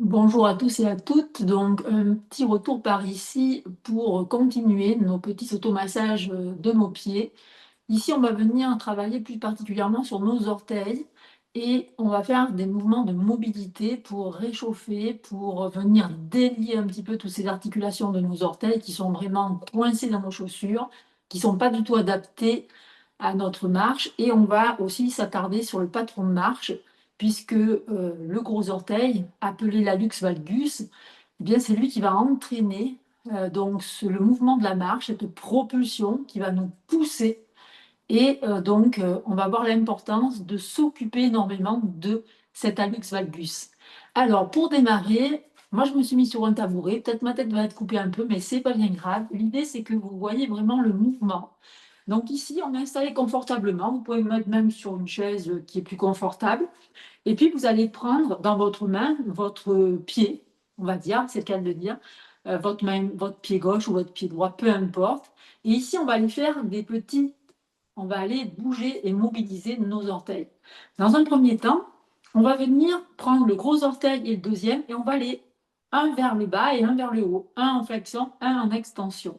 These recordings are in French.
Bonjour à tous et à toutes. Donc, un petit retour par ici pour continuer nos petits automassages de nos pieds. Ici, on va venir travailler plus particulièrement sur nos orteils et on va faire des mouvements de mobilité pour réchauffer, pour venir délier un petit peu toutes ces articulations de nos orteils qui sont vraiment coincées dans nos chaussures, qui ne sont pas du tout adaptées à notre marche. Et on va aussi s'attarder sur le patron de marche, puisque le gros orteil, appelé l'hallux valgus, eh bien, c'est lui qui va entraîner le mouvement de la marche, cette propulsion qui va nous pousser. Et on va voir l'importance de s'occuper énormément de cet hallux valgus. Alors, pour démarrer, moi, je me suis mis sur un tabouret. Peut-être ma tête va être coupée un peu, mais c'est pas bien grave. L'idée, c'est que vous voyez vraiment le mouvement. Donc ici, on est installé confortablement. Vous pouvez vous mettre même sur une chaise qui est plus confortable. Et puis, vous allez prendre dans votre main votre pied, on va dire, c'est le cas de le dire, votre main, votre pied gauche ou votre pied droit, peu importe. Et ici, on va aller faire on va aller bouger et mobiliser nos orteils. Dans un premier temps, on va venir prendre le gros orteil et le deuxième et on va aller un vers le bas et un vers le haut, un en flexion, un en extension.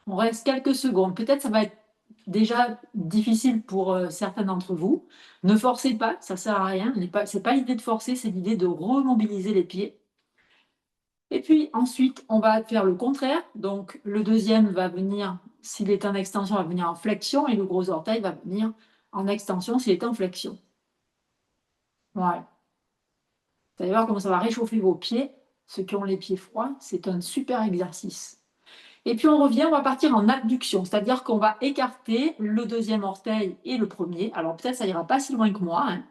On reste quelques secondes. Peut-être ça va être déjà difficile pour certains d'entre vous. Ne forcez pas, ça ne sert à rien. Ce n'est pas l'idée de forcer, c'est l'idée de remobiliser les pieds. Et puis ensuite, on va faire le contraire. Donc le deuxième va venir, s'il est en extension, va venir en flexion et le gros orteil va venir en extension s'il est en flexion. Voilà. Vous allez voir comment ça va réchauffer vos pieds. Ceux qui ont les pieds froids, c'est un super exercice. Et puis on revient, on va partir en abduction, c'est-à-dire qu'on va écarter le deuxième orteil et le premier. Alors peut-être ça ira pas si loin que moi, hein.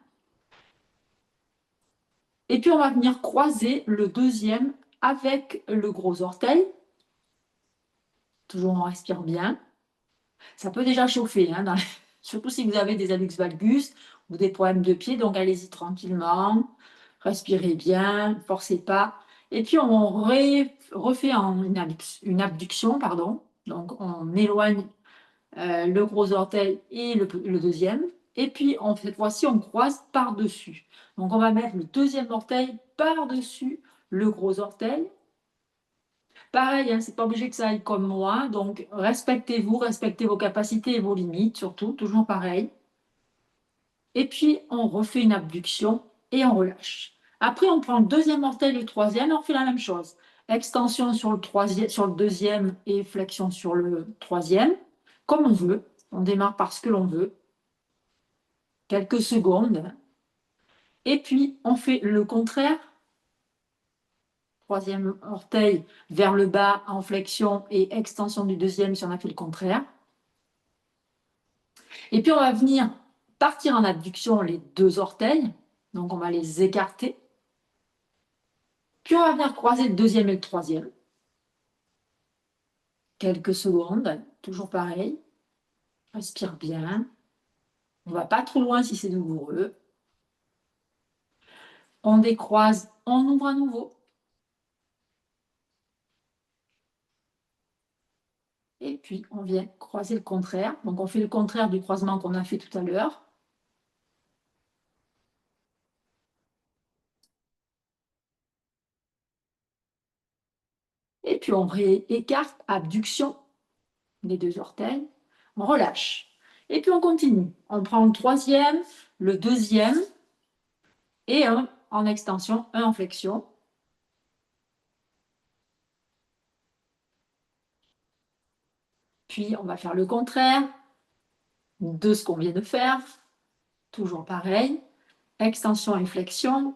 Et puis on va venir croiser le deuxième avec le gros orteil. Toujours on respire bien. Ça peut déjà chauffer, hein, surtout si vous avez des hallux valgus ou des problèmes de pied. Donc allez-y tranquillement, respirez bien, ne forcez pas. Et puis on refait une abduction, pardon. Donc on éloigne le gros orteil et le deuxième. Et puis, cette fois-ci, on croise par-dessus. Donc, on va mettre le deuxième orteil par-dessus le gros orteil. Pareil, hein, c'est pas obligé que ça aille comme moi. Donc, respectez-vous, respectez vos capacités et vos limites, surtout, toujours pareil. Et puis, on refait une abduction et on relâche. Après, on prend le deuxième orteil et le troisième et on fait la même chose. Extension sur le deuxième et flexion sur le troisième, comme on veut. On démarre par ce que l'on veut. Quelques secondes. Et puis, on fait le contraire. Troisième orteil vers le bas en flexion et extension du deuxième si on a fait le contraire. Et puis, on va venir partir en abduction les deux orteils. Donc, on va les écarter. Puis, on va venir croiser le deuxième et le troisième. Quelques secondes, toujours pareil. Respire bien. On ne va pas trop loin si c'est douloureux. On décroise, on ouvre à nouveau. Et puis, on vient croiser le contraire. Donc, on fait le contraire du croisement qu'on a fait tout à l'heure. Et puis, on réécarte, abduction, les deux orteils. On relâche. Et puis, on continue. On prend le troisième, le deuxième et un en extension, un en flexion. Puis, on va faire le contraire de ce qu'on vient de faire. Toujours pareil. Extension et flexion.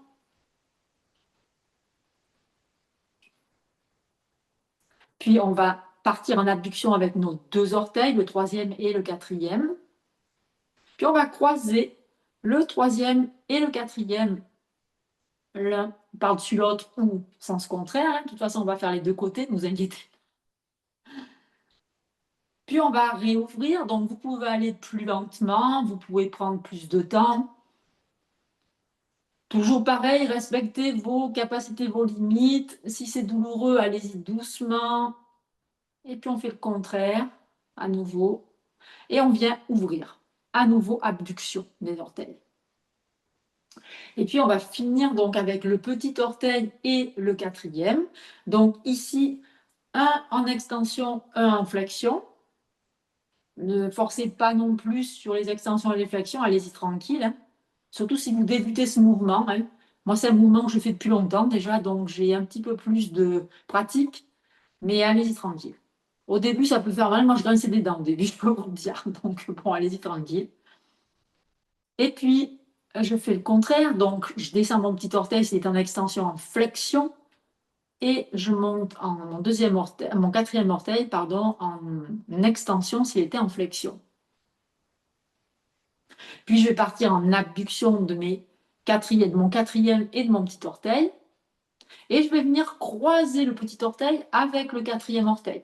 Puis, on va partir en abduction avec nos deux orteils, le troisième et le quatrième. Puis, on va croiser le troisième et le quatrième, l'un par-dessus l'autre ou sens contraire, hein. De toute façon, on va faire les deux côtés, ne vous inquiétez. Puis, on va réouvrir. Donc, vous pouvez aller plus lentement, vous pouvez prendre plus de temps. Toujours pareil, respectez vos capacités, vos limites. Si c'est douloureux, allez-y doucement. Et puis, on fait le contraire, à nouveau. Et on vient ouvrir. à nouveau abduction des orteils. Et puis, on va finir donc avec le petit orteil et le quatrième. Donc ici, un en extension, un en flexion. Ne forcez pas non plus sur les extensions et les flexions, allez-y tranquille. Hein. Surtout si vous débutez ce mouvement. Hein. Moi, c'est un mouvement que je fais depuis longtemps déjà, donc j'ai un petit peu plus de pratique, mais allez-y tranquille. Au début, ça peut faire mal. Moi, je grinçais des dents au début, je peux vous le dire. Donc, bon, allez-y tranquille. Et puis, je fais le contraire. Donc, je descends mon petit orteil, c'est en extension, en flexion. Et je monte mon quatrième orteil, pardon, en extension s'il était en flexion. Puis, je vais partir en abduction de mon quatrième et de mon petit orteil. Et je vais venir croiser le petit orteil avec le quatrième orteil.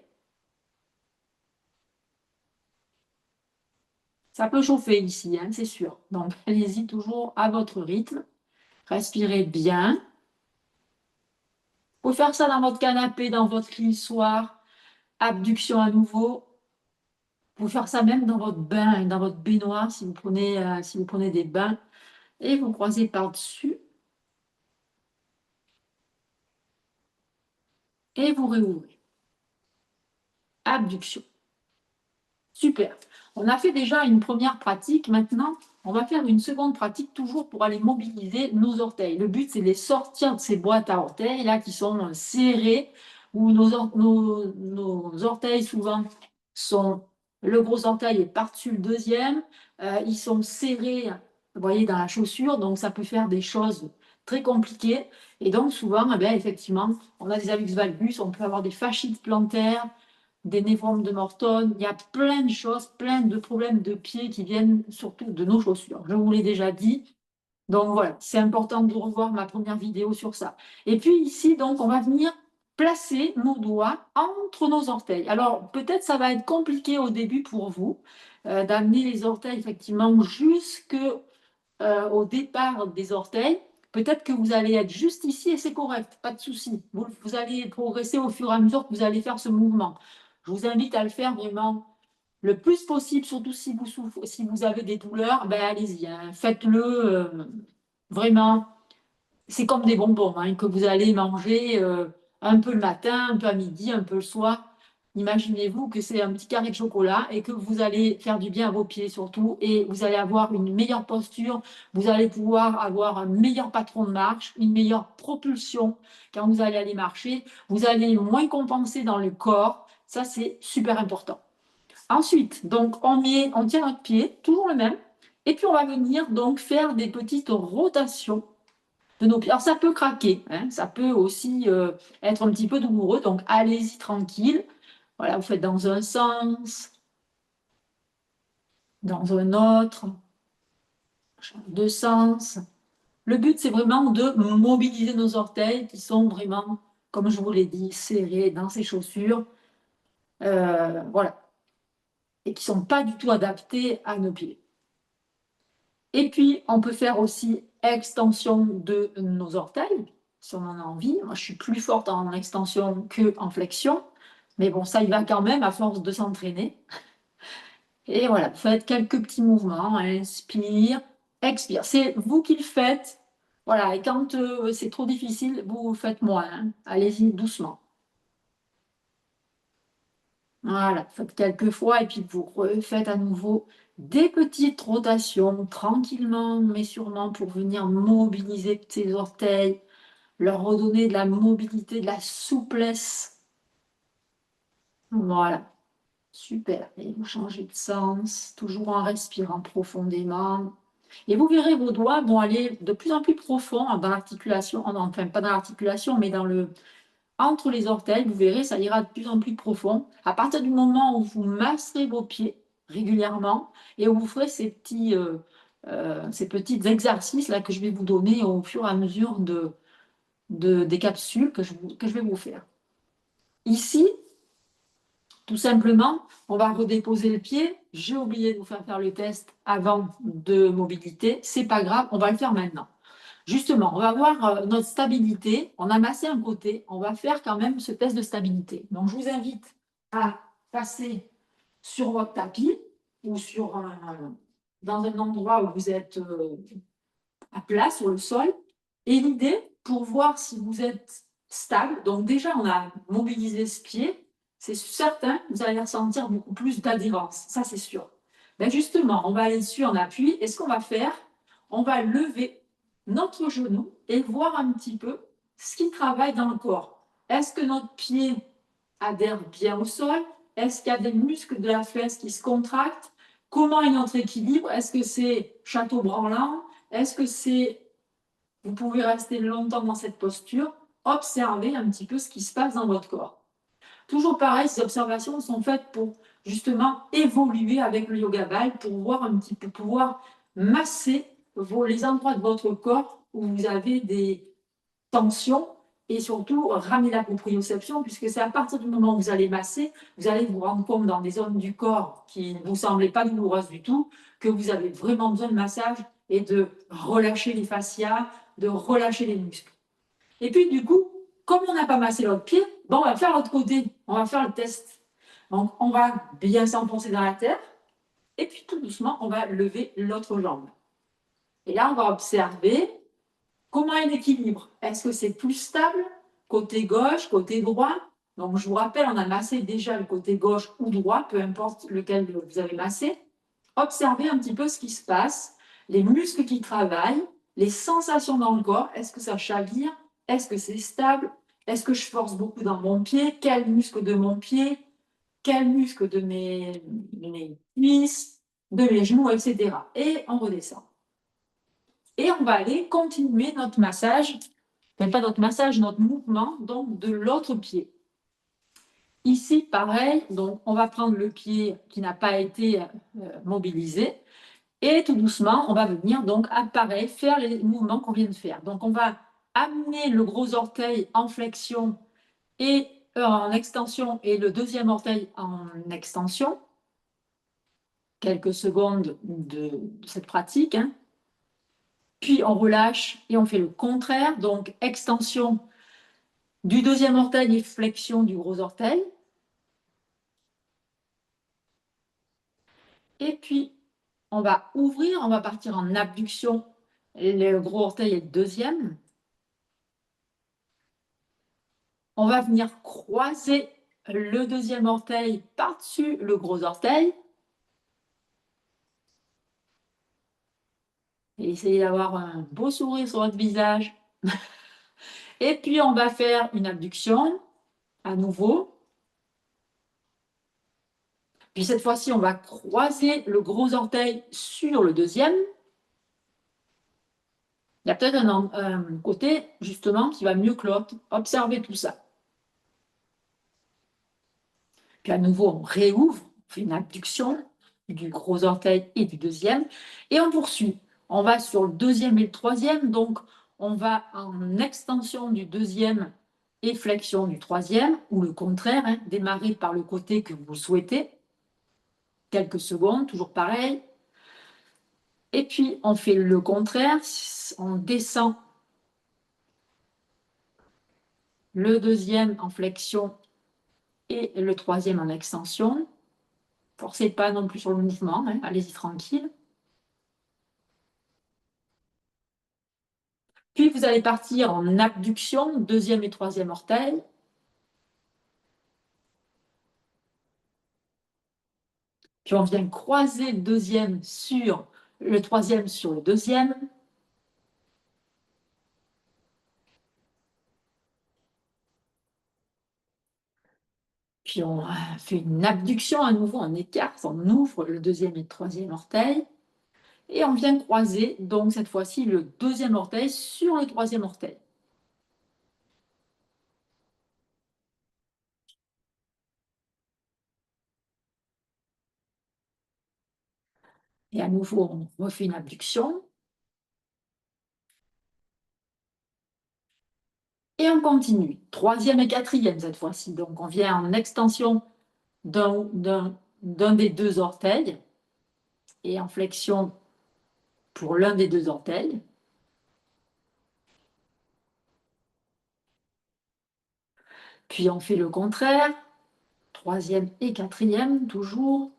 Ça peut chauffer ici, hein, c'est sûr. Donc, allez-y toujours à votre rythme. Respirez bien. Vous pouvez faire ça dans votre canapé, dans votre lit le soir. Abduction à nouveau. Vous pouvez faire ça même dans votre bain, dans votre baignoire, si vous prenez des bains. Et vous croisez par-dessus. Et vous réouvrez. Abduction. Super. On a fait déjà une première pratique. Maintenant, on va faire une seconde pratique toujours pour aller mobiliser nos orteils. Le but, c'est de les sortir de ces boîtes à orteils là qui sont serrées, où nos orteils souvent sont, le gros orteil est par-dessus le deuxième. Ils sont serrés, vous voyez, dans la chaussure, donc ça peut faire des choses très compliquées. Et donc souvent, eh bien, effectivement, on a des hallux valgus, on peut avoir des fascites plantaires, des névromes de Morton, il y a plein de choses, plein de problèmes de pieds qui viennent surtout de nos chaussures. Je vous l'ai déjà dit. Donc voilà, c'est important de revoir ma première vidéo sur ça. Et puis ici, donc, on va venir placer nos doigts entre nos orteils. Alors peut-être ça va être compliqué au début pour vous d'amener les orteils effectivement jusque au départ des orteils. Peut-être que vous allez être juste ici et c'est correct, pas de souci. Vous allez progresser au fur et à mesure que vous allez faire ce mouvement. Je vous invite à le faire vraiment le plus possible, surtout si vous avez des douleurs, ben allez-y, hein, faites-le vraiment. C'est comme des bonbons hein, que vous allez manger un peu le matin, un peu à midi, un peu le soir. Imaginez-vous que c'est un petit carré de chocolat et que vous allez faire du bien à vos pieds surtout et vous allez avoir une meilleure posture, vous allez pouvoir avoir un meilleur patron de marche, une meilleure propulsion quand vous allez aller marcher, vous allez moins compenser dans le corps, ça c'est super important. Ensuite, donc on tient notre pied, toujours le même, et puis on va venir donc faire des petites rotations de nos pieds. Alors ça peut craquer, hein, ça peut aussi être un petit peu douloureux, donc allez-y tranquille. Voilà, vous faites dans un sens, dans un autre, deux sens. Le but, c'est vraiment de mobiliser nos orteils qui sont vraiment, comme je vous l'ai dit, serrés dans ces chaussures. Voilà. Et qui ne sont pas du tout adaptés à nos pieds. Et puis, on peut faire aussi extension de nos orteils, si on en a envie. Moi, je suis plus forte en extension qu'en flexion. Mais bon, ça y va quand même à force de s'entraîner. Et voilà, faites quelques petits mouvements. Inspire, expire. C'est vous qui le faites. Voilà, et quand c'est trop difficile, vous faites moins. Hein. Allez-y doucement. Voilà, faites quelques fois et puis vous refaites à nouveau des petites rotations tranquillement mais sûrement pour venir mobiliser ces orteils, leur redonner de la mobilité, de la souplesse. Voilà, super. Et vous changez de sens, toujours en respirant profondément. Et vous verrez vos doigts vont aller de plus en plus profond dans l'articulation, enfin pas dans l'articulation, mais entre les orteils, vous verrez, ça ira de plus en plus profond. À partir du moment où vous masserez vos pieds régulièrement et où vous ferez ces petits exercices là que je vais vous donner au fur et à mesure des capsules que je vais vous faire. Ici, tout simplement, on va redéposer le pied. J'ai oublié de vous faire le test avant de mobilité. C'est pas grave, on va le faire maintenant. Justement, on va voir notre stabilité. On a massé un côté. On va faire quand même ce test de stabilité. Donc, je vous invite à passer sur votre tapis ou sur dans un endroit où vous êtes à plat sur le sol. Et l'idée, pour voir si vous êtes stable, donc déjà on a mobilisé ce pied, c'est certain que vous allez ressentir beaucoup plus d'adhérence, ça c'est sûr. Ben justement, on va aller dessus en appui, et ce qu'on va faire, on va lever notre genou et voir un petit peu ce qui travaille dans le corps. Est-ce que notre pied adhère bien au sol? Est-ce qu'il y a des muscles de la fesse qui se contractent? Comment est notre équilibre? Est-ce que c'est château branlant? Est-ce que c'est... Vous pouvez rester longtemps dans cette posture, observer un petit peu ce qui se passe dans votre corps. Toujours pareil, ces observations sont faites pour justement évoluer avec le yoga ball, pour voir un petit peu, pouvoir masser les endroits de votre corps où vous avez des tensions et surtout ramener la proprioception, puisque c'est à partir du moment où vous allez masser, vous allez vous rendre compte dans des zones du corps qui ne vous semblaient pas douloureuses du tout, que vous avez vraiment besoin de massage et de relâcher les fascias, de relâcher les muscles. Et puis du coup, comme on n'a pas massé l'autre pied, bon, on va faire l'autre côté, on va faire le test. Donc on va bien s'enfoncer dans la terre, et puis tout doucement, on va lever l'autre jambe. Et là, on va observer comment est l'équilibre. Est-ce que c'est plus stable côté gauche, côté droit? Donc je vous rappelle, on a massé déjà le côté gauche ou droit, peu importe lequel vous avez massé. Observez un petit peu ce qui se passe, les muscles qui travaillent, les sensations dans le corps. Est-ce que ça chavire? Est-ce que c'est stable? Est-ce que je force beaucoup dans mon pied? Quel muscle de mon pied? Quel muscle de mes cuisses, de mes genoux, etc. Et on redescend. Et on va aller continuer notre massage, enfin pas notre massage, notre mouvement donc de l'autre pied. Ici, pareil, donc on va prendre le pied qui n'a pas été mobilisé et tout doucement, on va venir donc pareil, faire les mouvements qu'on vient de faire. Donc on va amener le gros orteil en flexion et en extension et le deuxième orteil en extension. Quelques secondes de cette pratique. Hein. Puis on relâche et on fait le contraire, donc extension du deuxième orteil et flexion du gros orteil. Et puis on va ouvrir, on va partir en abduction, le gros orteil est le deuxième. On va venir croiser le deuxième orteil par-dessus le gros orteil. Et essayez d'avoir un beau sourire sur votre visage. Et puis on va faire une abduction à nouveau. Puis cette fois-ci, on va croiser le gros orteil sur le deuxième. Il y a peut-être un côté, justement, qui va mieux que l'autre. Observez tout ça. Puis à nouveau, on réouvre, on fait une abduction du gros orteil et du deuxième. Et on poursuit. On va sur le deuxième et le troisième. Donc, on va en extension du deuxième et flexion du troisième, ou le contraire, hein, démarrer par le côté que vous souhaitez. Quelques secondes, toujours pareil. Et puis, on fait le contraire, on descend le deuxième en flexion et le troisième en extension. Forcez pas non plus sur le mouvement, hein, allez-y tranquille. Puis, vous allez partir en abduction, deuxième et troisième orteil. Puis, on vient croiser le deuxième sur le troisième sur le deuxième. Puis on fait une abduction à nouveau, on écarte, on ouvre le deuxième et le troisième orteil. Et on vient croiser, donc cette fois-ci, le deuxième orteil sur le troisième orteil. Et à nouveau, on refait une abduction. Et on continue. Troisième et quatrième cette fois-ci. Donc on vient en extension d'un des deux orteils et en flexion pour l'un des deux orteils. Puis on fait le contraire, troisième et quatrième toujours.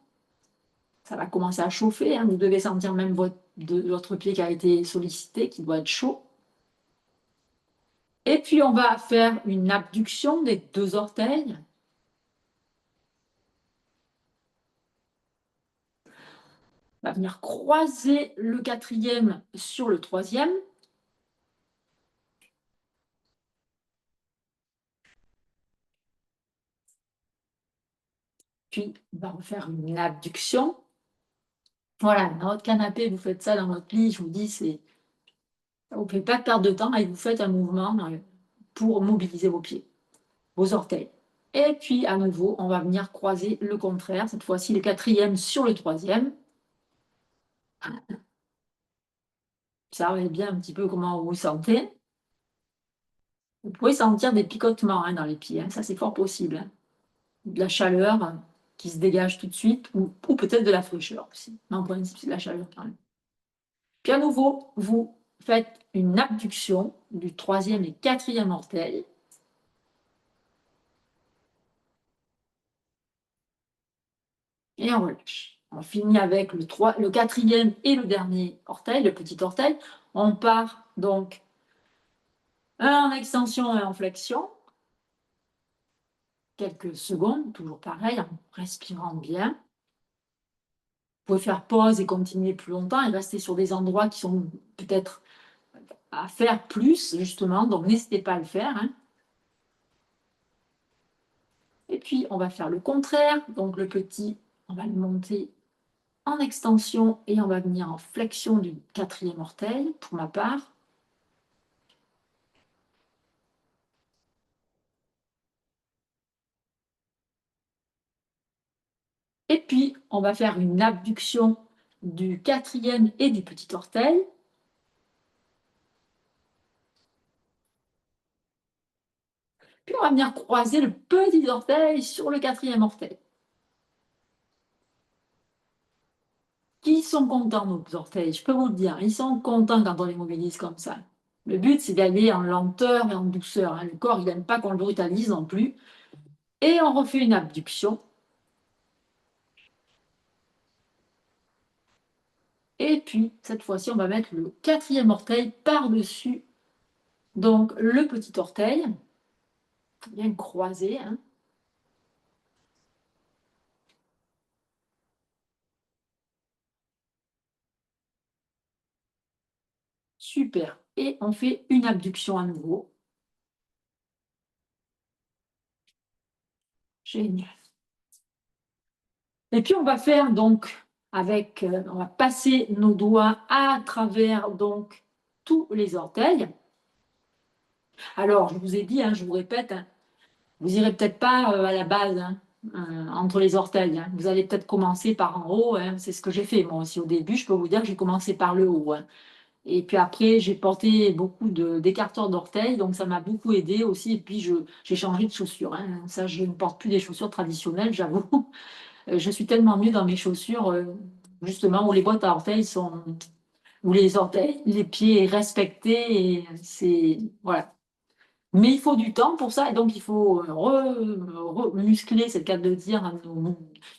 Ça va commencer à chauffer, hein. Vous devez sentir même votre pied qui a été sollicité, qui doit être chaud. Et puis, on va faire une abduction des 2 orteils. On va venir croiser le 4e sur le 3e. Puis, on va refaire une abduction. Voilà, dans votre canapé, vous faites ça dans votre lit, je vous dis, ça ne vous fait pas perdre de temps et vous faites un mouvement pour mobiliser vos pieds, vos orteils. Et puis, à nouveau, on va venir croiser le contraire, cette fois-ci le 4e sur le 3e. Ça va bien un petit peu comment vous vous sentez. Vous pouvez sentir des picotements dans les pieds, hein, ça c'est fort possible, hein. De la chaleur qui se dégage tout de suite, ou peut-être de la fraîcheur aussi. Mais en principe, c'est de la chaleur quand même. Puis à nouveau, vous faites une abduction du 3e et 4e orteil. Et on relâche. On finit avec le 4e et le dernier orteil, le petit orteil. On part donc en extension et en flexion. Quelques secondes, toujours pareil, en respirant bien. Vous pouvez faire pause et continuer plus longtemps et rester sur des endroits qui sont peut-être à faire plus, justement, donc n'hésitez pas à le faire, hein. Et puis, on va faire le contraire, donc le petit, on va le monter en extension et on va venir en flexion du 4e orteil, pour ma part. Et puis, on va faire une abduction du 4e et du petit orteil. Puis, on va venir croiser le petit orteil sur le 4e orteil. Qui sont contents, nos orteils, je peux vous le dire, ils sont contents quand on les mobilise comme ça. Le but, c'est d'aller en lenteur et en douceur, hein. Le corps, il n'aime pas qu'on le brutalise non plus. Et on refait une abduction. Et puis, cette fois-ci, on va mettre le 4e orteil par-dessus, donc le petit orteil, bien croisé, hein. Super. Et on fait une abduction à nouveau. Génial. Et puis, on va faire donc on va passer nos doigts à travers donc tous les orteils. Alors, je vous ai dit, hein, je vous répète, hein, vous irez peut-être pas à la base, hein, entre les orteils, hein. Vous allez peut-être commencer par en haut, hein. C'est ce que j'ai fait moi aussi au début. Je peux vous dire que j'ai commencé par le haut, hein. Et puis après, j'ai porté beaucoup d'écarteurs d'orteils, donc ça m'a beaucoup aidé aussi. Et puis, j'ai changé de chaussures, hein. Ça, je ne porte plus des chaussures traditionnelles, j'avoue. Je suis tellement mieux dans mes chaussures, justement, où les boîtes à orteils sont, où les orteils, les pieds respectés, et c'est, voilà. Mais il faut du temps pour ça, et donc il faut muscler, c'est le cas de le dire, hein,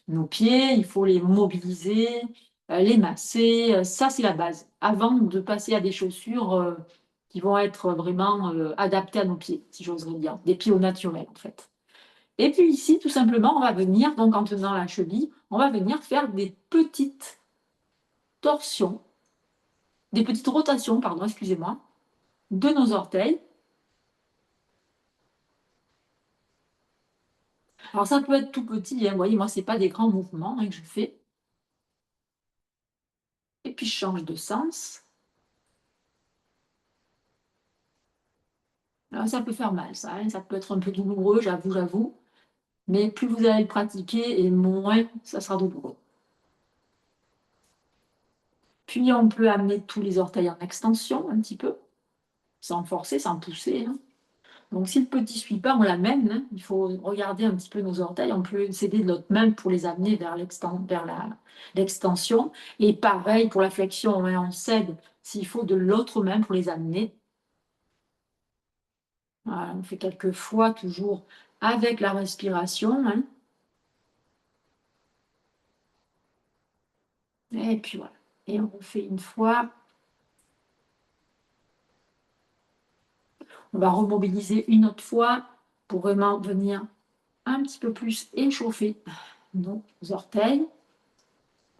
nos pieds, il faut les mobiliser, les masser, ça c'est la base, avant de passer à des chaussures qui vont être vraiment adaptées à nos pieds, si j'oserais dire, des pieds au naturel en fait. Et puis ici, tout simplement, on va venir, donc en tenant la cheville, on va venir faire des petites torsions, des petites rotations, pardon, excusez-moi, de nos orteils. Alors ça peut être tout petit, hein, vous voyez, moi, ce n'est pas des grands mouvements que je fais. Et puis je change de sens. Alors ça peut faire mal, ça, hein, ça peut être un peu douloureux, j'avoue. Mais plus vous allez le pratiquer, et moins ça sera douloureux. Puis on peut amener tous les orteils en extension un petit peu, sans forcer, sans pousser, hein. Donc si le petit ne suit pas, on l'amène, hein. Il faut regarder un petit peu nos orteils. On peut s'aider de notre main pour les amener vers l'extension. Et pareil pour la flexion, hein, on s'aide s'il faut de l'autre main pour les amener. Voilà, on fait quelques fois toujours avec la respiration, hein. Et puis voilà. Et on refait une fois. On va remobiliser une autre fois pour vraiment venir un petit peu plus échauffer nos orteils.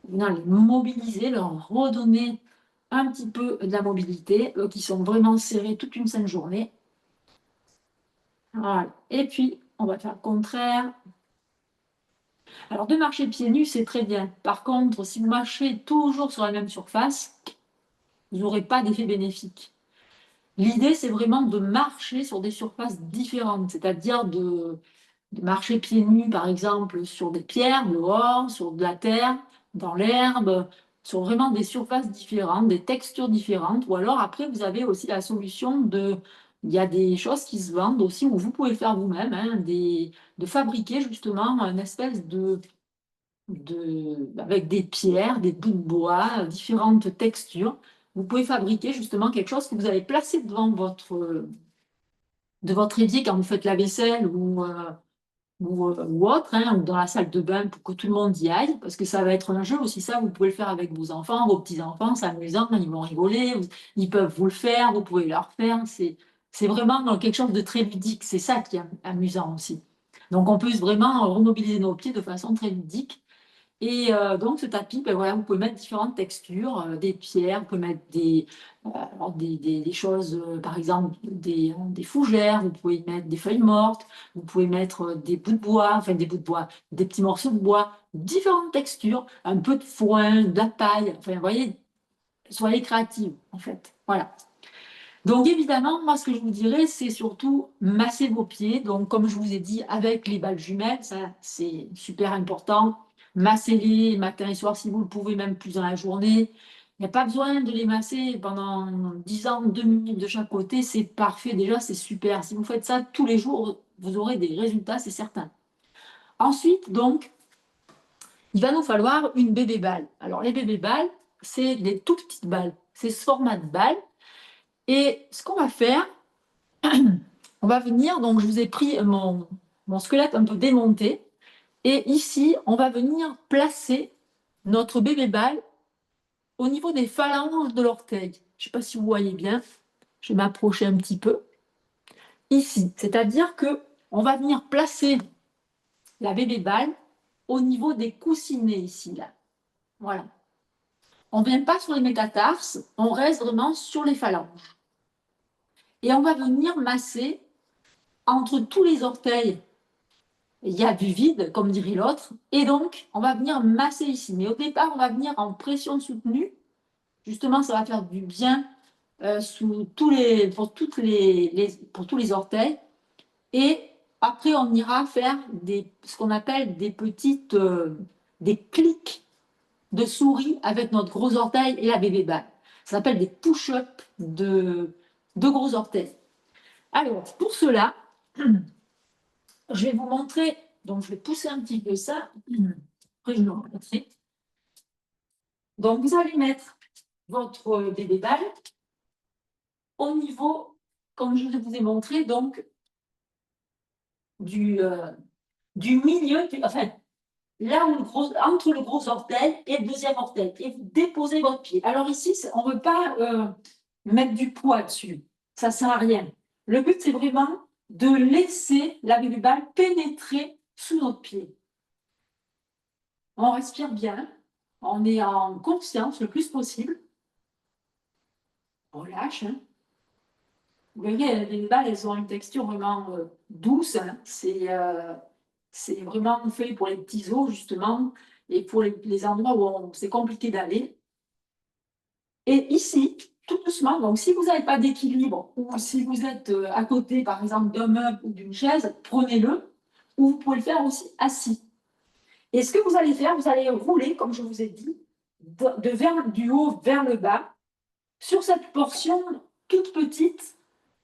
Venir les mobiliser, leur redonner un petit peu de la mobilité, eux qui sont vraiment serrés toute une sainte journée. Voilà. Et puis, on va faire le contraire. Alors, de marcher pieds nus, c'est très bien. Par contre, si vous marchez toujours sur la même surface, vous n'aurez pas d'effet bénéfique. L'idée, c'est vraiment de marcher sur des surfaces différentes, c'est-à-dire de marcher pieds nus, par exemple, sur des pierres dehors, sur de la terre, dans l'herbe, sur vraiment des surfaces différentes, des textures différentes. Ou alors, après, vous avez aussi la solution de... Il y a des choses qui se vendent aussi où vous pouvez faire vous-même, hein, de fabriquer justement une espèce avec des pierres, des bouts de bois, différentes textures. Vous pouvez fabriquer justement quelque chose que vous allez placer devant de votre évier quand vous faites la vaisselle ou autre, hein, ou dans la salle de bain pour que tout le monde y aille, parce que ça va être un jeu aussi, ça, vous pouvez le faire avec vos enfants, vos petits-enfants, c'est amusant, ils vont rigoler, ils peuvent vous le faire, vous pouvez leur faire, c'est vraiment quelque chose de très ludique, c'est ça qui est amusant aussi. Donc on peut vraiment remobiliser nos pieds de façon très ludique. Et donc ce tapis, ben voilà, vous pouvez mettre différentes textures, des pierres, vous pouvez mettre des choses, par exemple des fougères, vous pouvez y mettre des feuilles mortes, vous pouvez mettre des bouts de bois, enfin des bouts de bois, des petits morceaux de bois, différentes textures, un peu de foin, de la paille, enfin vous voyez, soyez créatifs en fait. Voilà. Donc évidemment, moi ce que je vous dirais, c'est surtout masser vos pieds. Donc comme je vous ai dit, avec les balles jumelles, ça c'est super important. Massez-les matin et soir si vous le pouvez, même plus dans la journée. Il n'y a pas besoin de les masser pendant 10 ans, 2 minutes de chaque côté, c'est parfait déjà, c'est super. Si vous faites ça tous les jours, vous aurez des résultats, c'est certain. Ensuite, donc, il va nous falloir une bébé balle. Alors les bébés balles, c'est des tout petites balles. C'est ce format de balle. Et ce qu'on va faire, on va venir, donc je vous ai pris mon squelette un peu démonté, et ici, on va venir placer notre bébé balle au niveau des phalanges de l'orteil. Je ne sais pas si vous voyez bien, je vais m'approcher un petit peu. Ici, c'est-à-dire que on va venir placer la bébé balle au niveau des coussinets ici, là. Voilà. On ne vient pas sur les métatarses, on reste vraiment sur les phalanges. Et on va venir masser entre tous les orteils. Il y a du vide, comme dirait l'autre, et donc on va venir masser ici. Mais au départ, on va venir en pression soutenue. Justement, ça va faire du bien pour tous les orteils. Et après, on ira faire ce qu'on appelle des clics de souris avec notre gros orteil et la bébé balle. Ça s'appelle des push-ups de gros orteils. Alors, pour cela, je vais vous montrer, donc je vais pousser un petit peu ça. Après, je vais vous montrer. Donc, vous allez mettre votre bébé balle au niveau, comme je vous ai montré, donc du, euh, du milieu, enfin, là où entre le gros orteil et le deuxième orteil. Et vous déposez votre pied. Alors ici, on ne veut pas mettre du poids dessus. Ça ne sert à rien. Le but, c'est vraiment de laisser la bébé balle pénétrer sous notre pied. On respire bien, on est en conscience le plus possible. On relâche. Hein. Vous verrez, les balles, elles ont une texture vraiment douce. Hein. C'est vraiment fait pour les petits os, justement, et pour les endroits où c'est compliqué d'aller. Et ici, tout doucement, donc si vous n'avez pas d'équilibre, ou si vous êtes à côté, par exemple, d'un meuble ou d'une chaise, prenez-le, ou vous pouvez le faire aussi assis. Et ce que vous allez faire, vous allez rouler, comme je vous ai dit, du haut vers le bas, sur cette portion toute petite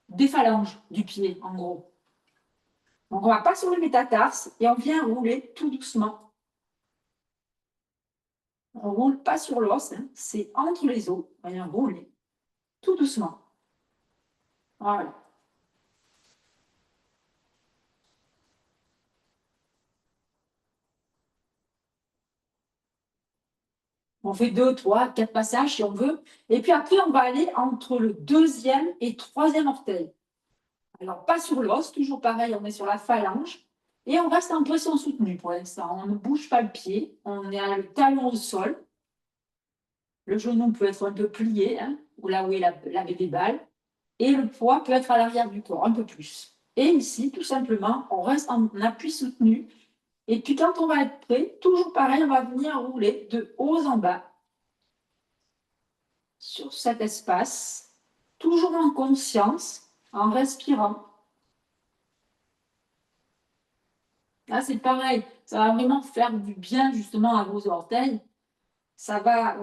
des phalanges du pied, en gros. Donc, on ne va pas sur le métatarse et on vient rouler tout doucement. On ne roule pas sur l'os, hein, c'est entre les os. On vient rouler tout doucement. Voilà. On fait 2, 3, 4 passages si on veut. Et puis après, on va aller entre le deuxième et troisième orteil. Alors, pas sur l'os, toujours pareil, on est sur la phalange. Et on reste en pression soutenue pour l'instant. On ne bouge pas le pied. On est à le talon au sol. Le genou peut être un peu plié, hein, ou là où est la bébé balle. Et le poids peut être à l'arrière du corps, un peu plus. Et ici, tout simplement, on reste en appui soutenu. Et puis, quand on va être prêt, toujours pareil, on va venir rouler de haut en bas sur cet espace, toujours en conscience, en respirant. Là, c'est pareil, ça va vraiment faire du bien justement à vos orteils. Ça va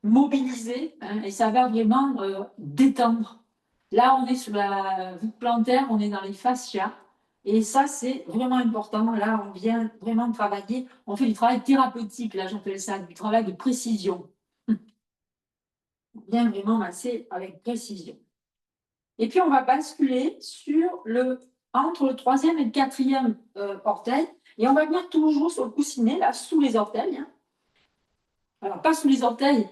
mobiliser, hein, et ça va vraiment détendre. Là, on est sur la voûte plantaire, on est dans les fascias. Et ça, c'est vraiment important. Là, on vient vraiment travailler. On fait du travail thérapeutique. Là, j'appelle ça du travail de précision. On vient vraiment masser avec précision. Et puis, on va basculer entre le troisième et le quatrième orteil. Et on va venir toujours sur le coussinet, là, sous les orteils. Hein. Alors, pas sous les orteils,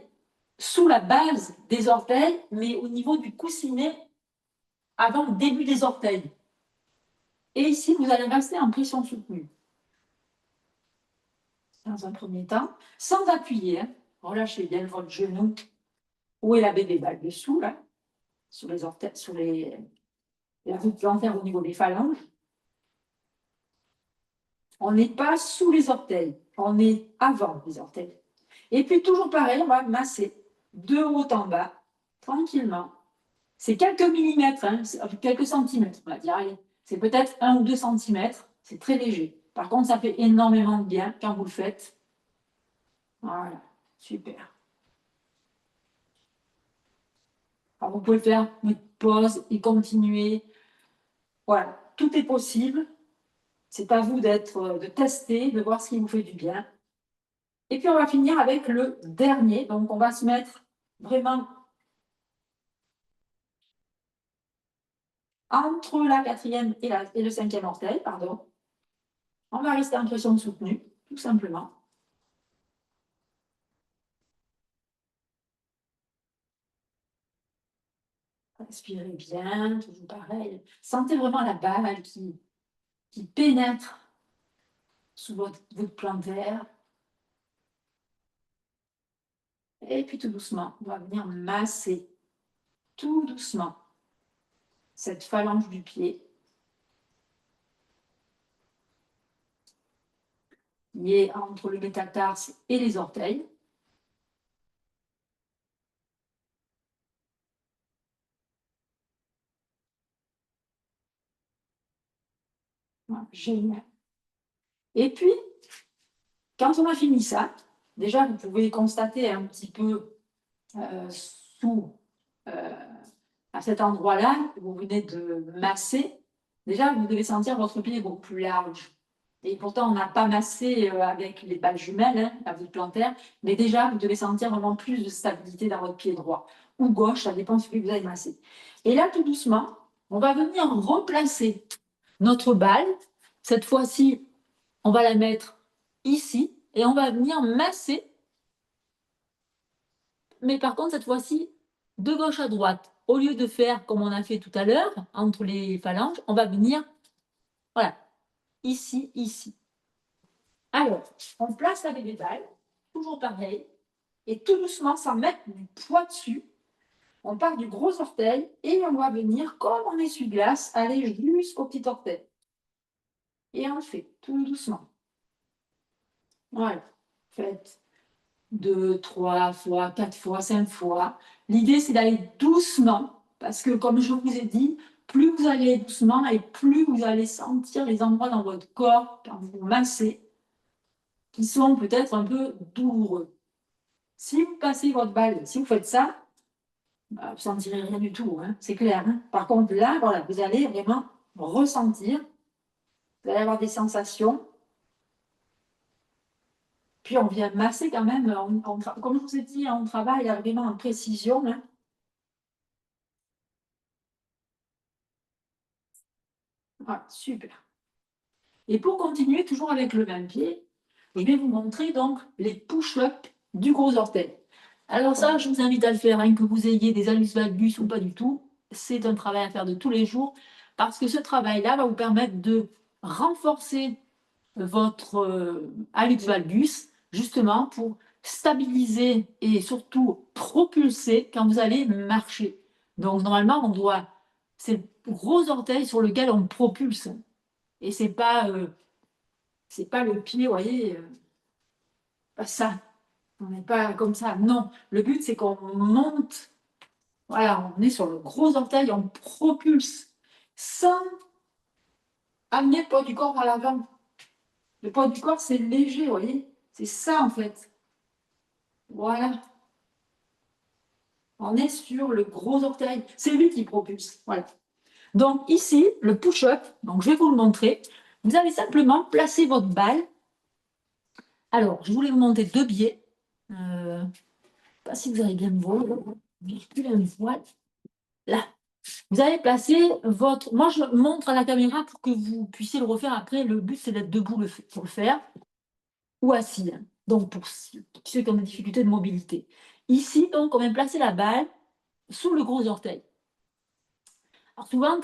sous la base des orteils, mais au niveau du coussinet, avant le début des orteils. Et ici, vous allez rester en pression soutenue. Dans un premier temps, sans appuyer. Hein. Relâchez bien votre genou. Où est la bébé balle dessous, là, sur les orteils, la voûte plantaire au niveau des phalanges. On n'est pas sous les orteils, on est avant les orteils. Et puis toujours pareil, on va masser de haut en bas, tranquillement. C'est quelques millimètres, hein, quelques centimètres, on va dire. C'est peut-être 1 ou 2 centimètres, c'est très léger. Par contre, ça fait énormément de bien quand vous le faites. Voilà, super. Alors, vous pouvez faire une pause et continuer. Voilà, tout est possible. C'est à vous de tester, de voir ce qui vous fait du bien. Et puis, on va finir avec le dernier. Donc, on va se mettre vraiment entre la quatrième et le cinquième orteil, pardon. On va rester en pression soutenue, tout simplement. Respirez bien, toujours pareil. Sentez vraiment la balle qui pénètre sous votre plantaire. Et puis tout doucement, on va venir masser tout doucement cette phalange du pied qui est entre le métatarse et les orteils. Voilà, génial. Et puis, quand on a fini ça, déjà, vous pouvez constater un petit peu sous à cet endroit-là que vous venez de masser. Déjà, vous devez sentir votre pied beaucoup plus large. Et pourtant, on n'a pas massé avec les balles jumelles, hein, la voûte plantaire, mais déjà, vous devez sentir vraiment plus de stabilité dans votre pied droit ou gauche, ça dépend de ce que vous avez massé. Et là, tout doucement, on va venir replacer notre balle. Cette fois-ci, on va la mettre ici et on va venir masser. Mais par contre, cette fois-ci, de gauche à droite. Au lieu de faire comme on a fait tout à l'heure, entre les phalanges, on va venir, voilà, ici, ici. Alors, on place la bébé balle, toujours pareil, et tout doucement, sans mettre du poids dessus, on part du gros orteil et on va venir, comme on essuie-glace, aller jusqu'au petit orteil. Et on le fait tout doucement. Voilà, faites 2, 3 fois, 4 fois, 5 fois. L'idée, c'est d'aller doucement, parce que comme je vous ai dit, plus vous allez doucement et plus vous allez sentir les endroits dans votre corps, quand vous massez, qui sont peut-être un peu douloureux. Si vous passez votre balle, si vous faites ça, bah, vous ne sentirez rien du tout, hein, c'est clair. Hein. Par contre, là, voilà, vous allez vraiment ressentir, vous allez avoir des sensations. Puis on vient masser quand même, comme je vous ai dit, on travaille vraiment en précision. Hein. Voilà, super. Et pour continuer, toujours avec le même pied, je vais vous montrer donc les push-ups du gros orteil. Alors ça, je vous invite à le faire, hein, que vous ayez des hallux valgus ou pas du tout. C'est un travail à faire de tous les jours parce que ce travail-là va vous permettre de renforcer votre hallux valgus, justement pour stabiliser et surtout propulser quand vous allez marcher. Donc normalement, c'est le gros orteil sur lequel on propulse. Et c'est pas le pied, vous voyez, pas ça. On n'est pas comme ça. Non, le but c'est qu'on monte. Voilà, on est sur le gros orteil, on propulse sans amener le poids du corps vers l'avant. Le poids du corps, c'est léger, vous voyez. C'est ça en fait. Voilà. On est sur le gros orteil. C'est lui qui propulse. Voilà. Donc ici, le push-up, donc je vais vous le montrer. Vous allez simplement placer votre balle. Alors, je voulais vous montrer deux biais. Pas si vous allez bien me voir. Plus un voile. Là. Vous allez placer votre... Moi, je montre à la caméra pour que vous puissiez le refaire après. Le but, c'est d'être debout pour le faire. Ou assis. Hein. Donc, pour ceux qui ont des difficultés de mobilité. Ici, donc, on vient placer la balle sous le gros orteil. Alors, souvent,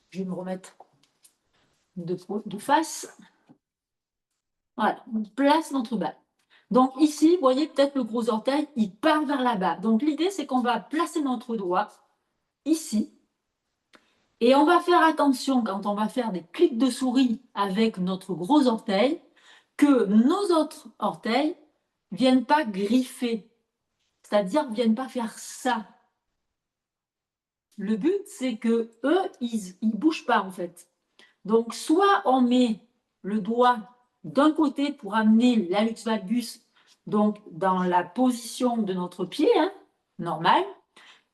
je vais me remettre de face. Voilà, on place notre balle. Donc ici, vous voyez peut-être le gros orteil, il part vers là-bas. Donc l'idée, c'est qu'on va placer notre doigt ici. Et on va faire attention quand on va faire des clics de souris avec notre gros orteil, que nos autres orteils ne viennent pas griffer. C'est-à-dire ne viennent pas faire ça. Le but, c'est que eux, ils ne bougent pas en fait. Donc, soit on met le doigt d'un côté pour amener l'hallux valgus donc dans la position de notre pied, hein, normal,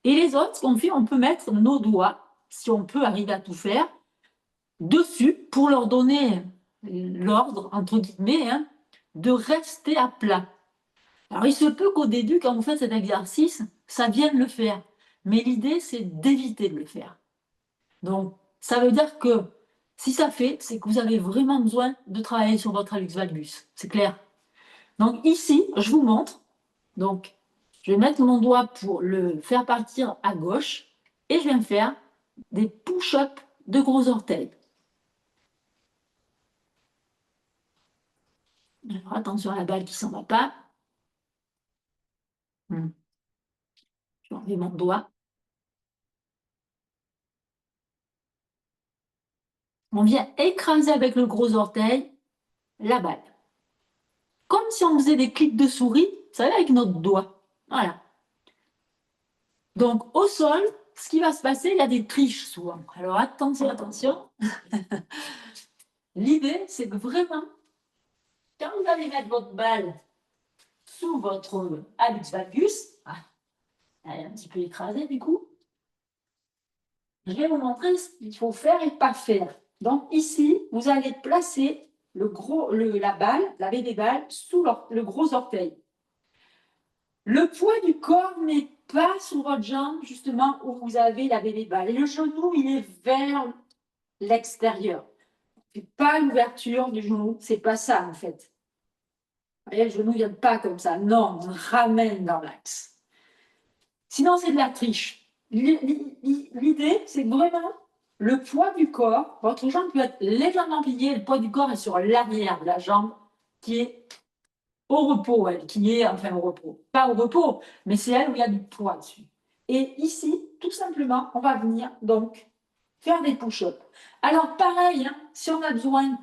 et les autres, ce qu'on fait, on peut mettre nos doigts, si on peut arriver à tout faire, dessus pour leur donner l'ordre, entre guillemets, hein, de rester à plat. Alors, il se peut qu'au début, quand vous faites cet exercice, ça vienne le faire. Mais l'idée, c'est d'éviter de le faire. Donc, ça veut dire que si ça fait, c'est que vous avez vraiment besoin de travailler sur votre hallux valgus. C'est clair? Donc ici, je vous montre. Donc, je vais mettre mon doigt pour le faire partir à gauche et je vais me faire des push-ups de gros orteils. Alors, attention à la balle qui ne s'en va pas. Je vais enlever mon doigt. On vient écraser avec le gros orteil la balle. Comme si on faisait des clics de souris, vous savez, avec notre doigt. Voilà. Donc, au sol, ce qui va se passer, il y a des triches souvent. Alors, attention, attention. L'idée, c'est que vraiment, quand vous allez mettre votre balle sous votre hallux valgus, elle est un petit peu écrasée du coup, je vais vous montrer ce qu'il faut faire et pas faire. Donc, ici, vous allez placer la balle, la baie des balles, sous le gros orteil. Le poids du corps n'est pas sur votre jambe, justement, où vous avez la baie des balles. Et le genou, il est vers l'extérieur. Pas l'ouverture du genou, c'est pas ça en fait. Vous voyez, le genou ne vient pas comme ça. Non, on ramène dans l'axe. Sinon, c'est de la triche. L'idée, c'est vraiment le poids du corps. Votre jambe peut être légèrement pliée, le poids du corps est sur l'arrière de la jambe qui est au repos, enfin au repos. Pas au repos, mais c'est elle où il y a du poids dessus. Et ici, tout simplement, on va venir donc faire des push-ups. Alors pareil, hein, si on a besoin,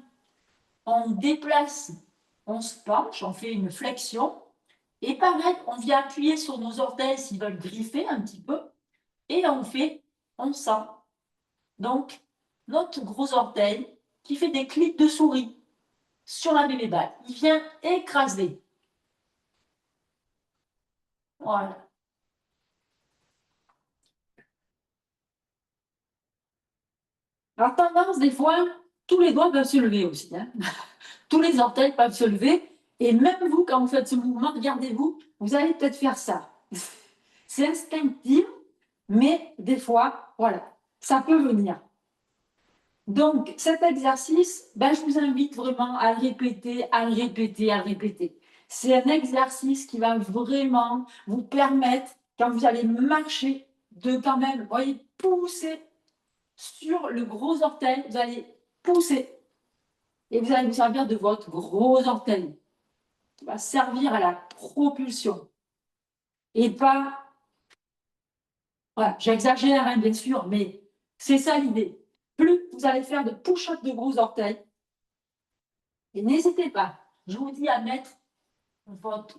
on déplace, on se penche, on fait une flexion. Et pareil, on vient appuyer sur nos orteils s'ils veulent griffer un petit peu. Et on sent. Donc, notre gros orteil qui fait des clics de souris sur la bébé balle. Il vient écraser. Voilà. Alors, tendance, des fois, tous les doigts peuvent se lever aussi. Hein. Tous les orteils peuvent se lever. Et même vous, quand vous faites ce mouvement, regardez-vous, vous allez peut-être faire ça. C'est instinctif, mais des fois, voilà, ça peut venir. Donc, cet exercice, je vous invite vraiment à le répéter, à le répéter, à le répéter. C'est un exercice qui va vraiment vous permettre, quand vous allez marcher, de quand même, vous voyez, pousser sur le gros orteil, vous allez pousser et vous allez vous servir de votre gros orteil qui va servir à la propulsion et pas, voilà, j'exagère hein, bien sûr, mais c'est ça l'idée. Plus vous allez faire de push-up de gros orteils, et n'hésitez pas, je vous dis à mettre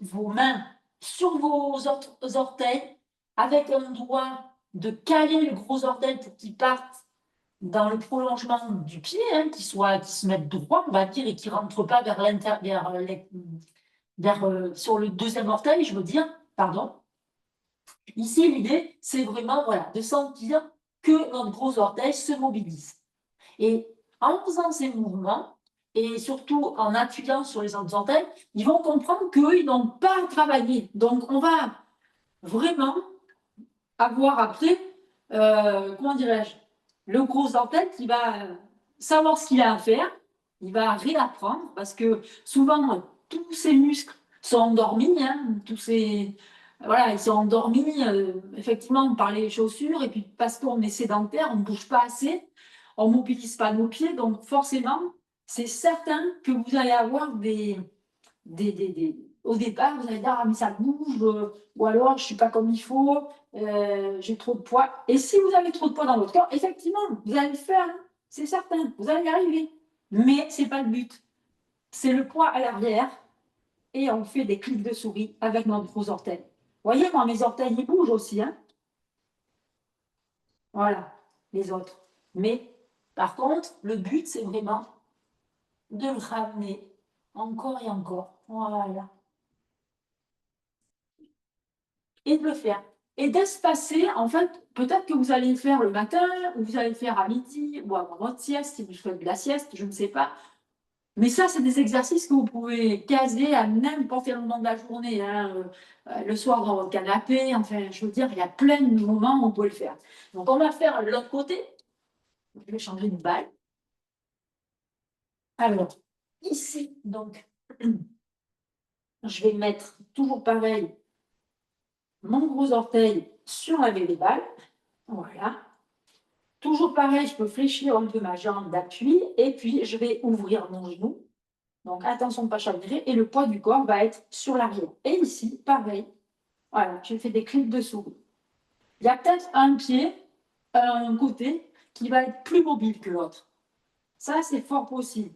vos mains sur vos orteils avec un doigt de caler le gros orteil pour qu'il parte dans le prolongement du pied, hein, qui se mette droit, on va dire, et qui ne rentre pas vers l'intérieur, sur le deuxième orteil, je veux dire, pardon. Ici, l'idée, c'est vraiment voilà, de sentir que notre gros orteil se mobilise. Et en faisant ces mouvements, et surtout en appuyant sur les autres orteils, ils vont comprendre qu'eux, ils n'ont pas travaillé. Donc, on va vraiment avoir après, comment dirais-je, le gros orteil qui va savoir ce qu'il a à faire, il va réapprendre, parce que souvent, tous ces muscles sont endormis, hein, voilà, ils sont endormis, effectivement, par les chaussures, et puis parce qu'on est sédentaire, on ne bouge pas assez, on ne mobilise pas nos pieds, donc forcément, c'est certain que vous allez avoir au départ, vous allez dire, ah, mais ça bouge, ou alors je ne suis pas comme il faut, j'ai trop de poids. Et si vous avez trop de poids dans votre corps, effectivement, vous allez le faire, hein, c'est certain, vous allez y arriver. Mais ce n'est pas le but. C'est le poids à l'arrière et on fait des clics de souris avec nos gros orteils. Vous voyez, moi, mes orteils, ils bougent aussi. Hein, voilà, les autres. Mais par contre, le but, c'est vraiment de le ramener encore et encore. Voilà. Et de le faire. Et d'espacer, en fait, peut-être que vous allez le faire le matin, ou vous allez le faire à midi, ou avant votre sieste, si vous faites de la sieste, je ne sais pas. Mais ça, c'est des exercices que vous pouvez caser à n'importe quel moment de la journée, hein, le soir dans votre canapé, enfin, je veux dire, il y a plein de moments où on peut le faire. Donc, on va faire l'autre côté. Je vais changer de balle. Alors, ici, donc, je vais mettre toujours pareil mon gros orteil sur la des balles. Voilà. Toujours pareil, je peux fléchir un peu ma jambe d'appui et puis je vais ouvrir mon genou. Donc attention de ne pas chavirer et le poids du corps va être sur l'arrière. Et ici, pareil, voilà, je fais des clics de souris. Il y a peut-être un pied, un côté, qui va être plus mobile que l'autre. Ça, c'est fort possible.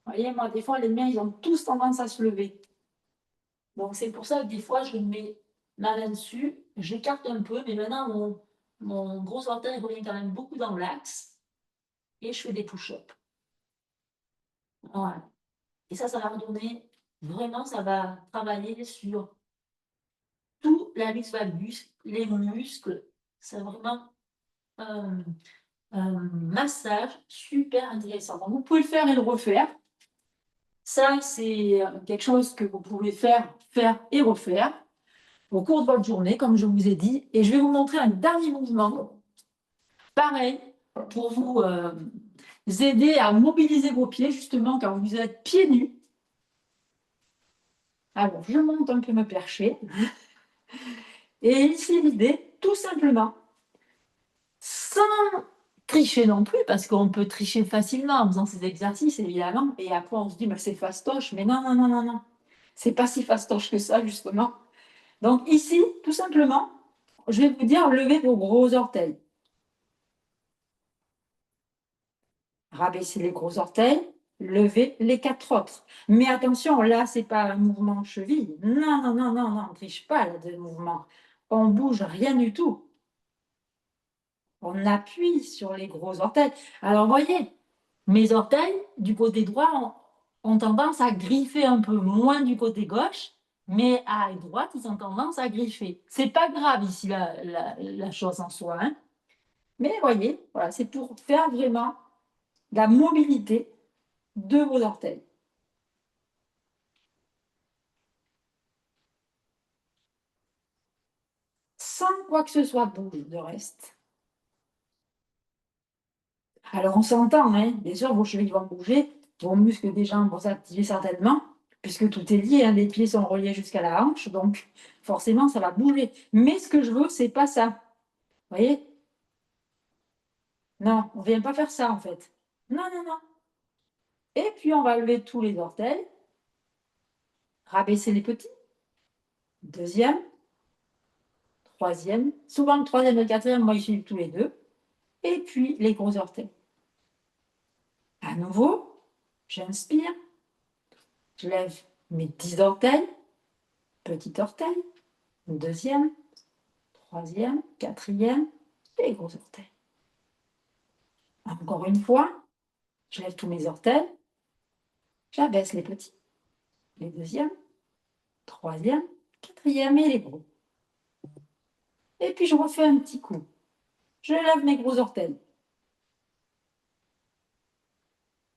Vous voyez, moi, des fois, les miens, ils ont tous tendance à se lever. Donc c'est pour ça que des fois, je mets ma main dessus, j'écarte un peu, mais maintenant, mon gros orteil revient quand même beaucoup dans l'axe et je fais des push-ups. Voilà. Et ça va redonner, vraiment, ça va travailler sur tout l'hummus valgus, les muscles. C'est vraiment un massage super intéressant. Donc, vous pouvez le faire et le refaire. Ça, c'est quelque chose que vous pouvez faire et refaire au cours de votre journée, comme je vous ai dit. Et je vais vous montrer un dernier mouvement. Pareil, pour vous aider à mobiliser vos pieds, justement, quand vous êtes pieds nus. Alors, je monte un peu me percher. Et ici, l'idée, tout simplement, sans tricher non plus, parce qu'on peut tricher facilement en faisant ces exercices, évidemment, et après on se dit, bah, c'est fastoche, mais non, non, non, non, non, c'est pas si fastoche que ça, justement. Donc ici, tout simplement, je vais vous dire, levez vos gros orteils. Rabaissez les gros orteils, levez les 4 autres. Mais attention, là, c'est pas un mouvement cheville. Non, non, non, non, non, on ne triche pas là, de mouvement. On bouge rien du tout. On appuie sur les gros orteils. Alors, voyez, mes orteils, du côté droit, ont tendance à griffer un peu moins du côté gauche, mais à droite, ils ont tendance à griffer. C'est pas grave ici la chose en soi, hein. Mais voyez, voilà, c'est pour faire vraiment la mobilité de vos orteils. Sans quoi que ce soit bouge de reste. Alors on s'entend, hein, bien sûr, vos chevilles vont bouger, vos muscles des jambes vont s'activer certainement, puisque tout est lié, hein, les pieds sont reliés jusqu'à la hanche, donc forcément, ça va bouger. Mais ce que je veux, c'est pas ça. Vous voyez? Non, on ne vient pas faire ça, en fait. Non, non, non. Et puis, on va lever tous les orteils, rabaisser les petits. Deuxième, troisième. Souvent, le troisième et le quatrième, moi, je suis tous les deux. Et puis, les gros orteils. À nouveau, j'inspire. Je lève mes 10 orteils, petit orteil, deuxième, troisième, quatrième, et gros orteils. Encore une fois, je lève tous mes orteils, j'abaisse les petits, les deuxièmes, troisième, quatrième et les gros. Et puis je refais un petit coup. Je lève mes gros orteils.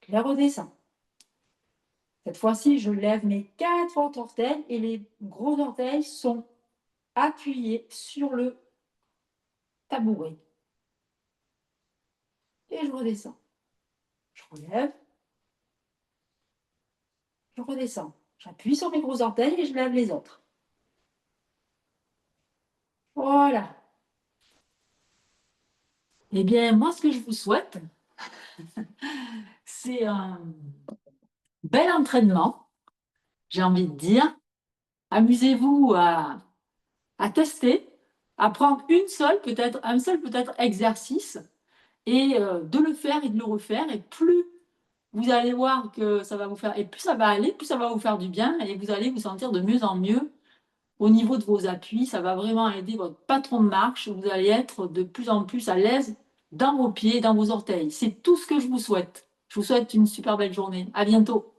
Je les redescends. Cette fois-ci, je lève mes 4 autres orteils et les gros orteils sont appuyés sur le tabouret. Et je redescends. Je relève. Je redescends. J'appuie sur mes gros orteils et je lève les autres. Voilà. Eh bien, moi, ce que je vous souhaite, c'est un bel entraînement, j'ai envie de dire. Amusez-vous à tester, à prendre un seul peut-être exercice et de le faire et de le refaire. Et plus vous allez voir que ça va vous faire, et plus ça va aller, plus ça va vous faire du bien et vous allez vous sentir de mieux en mieux au niveau de vos appuis. Ça va vraiment aider votre patron de marche. Vous allez être de plus en plus à l'aise dans vos pieds, dans vos orteils. C'est tout ce que je vous souhaite. Je vous souhaite une super belle journée. À bientôt.